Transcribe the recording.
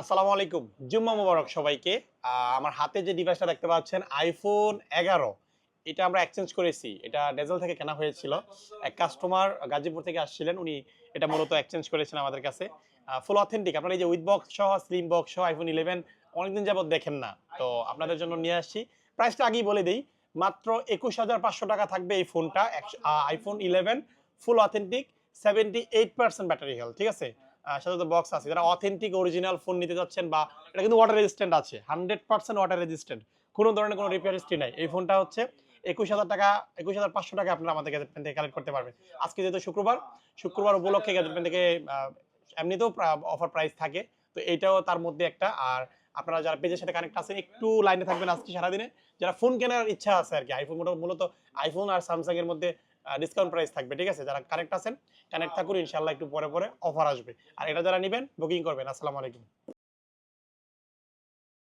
আসসালামু আলাইকুম। জুম্মা মোবারক সবাইকে। আমার হাতে যে ডিভাইসটা দেখতে পাচ্ছেন iPhone 11 এটা আমরা এক্সচেঞ্জ করেছি। এটা ডেজেল থেকে কেনা হয়েছিল। এক কাস্টমার গাজীপুর থেকে আসছিলেন। উনি এটা মূলত এক্সচেঞ্জ করেছেন আমাদের কাছে। ফুল অথেন্টিক। আপনারা এই যে উইথ বক্স সহ, স্লিম বক্স সহ iPhone 11 অনেকদিন যাবত দেখেন না। তো আপনাদের জন্য নিয়ে আসছি। প্রাইসটা আগেই বলে দেই। মাত্র ৳২১,৫০০ থাকবে এই ফোনটা। iPhone 11 ফুল অথেন্টিক 78% ব্যাটারি হেলথ। ঠিক আছে? সাথে তো বক্স আছে। যারা অথেন্টিক অরিজিনাল ফোন নিতে যাচ্ছেন বা এটা কিন্তু ওয়াটার রেজিস্ট্যান্ট আছে। 100% ওয়াটার রেজিস্ট্যান্ট। কোন ধরনের কোন রিপেয়ার হিস্ট্রি নাই। এই ফোনটা হচ্ছে ৳২১,০০০ ৳২১,৫০০ আপনারা আমাদের গ্যাজেট পেন থেকে কালেক্ট করতে পারবেন। আজকে যেহেতু শুক্রবার উপলক্ষে গ্যাজেট পেন থেকে এমনিতেও অফার প্রাইস থাকে। তো এইটাও তার মধ্যে একটা। আর আপনারা যারা পেজের সাথে কানেক্ট আছেন একটু লাইনে থাকবেন আজকে সারাদিনে। যারা ফোন কেনার ইচ্ছা আছে আরকি মূলত iPhone আর Samsung এর মধ্যে ডিসকাউন্ট প্রাইস থাকবে। ঠিক আছে? যারা কানেক্ট আছেন কানেক্ট থাকুন, ইনশাআল্লাহ একটু পরে অফার আসবে। আর এটা যারা নিবেন বুকিং করবেন। আসসালামু আলাইকুম।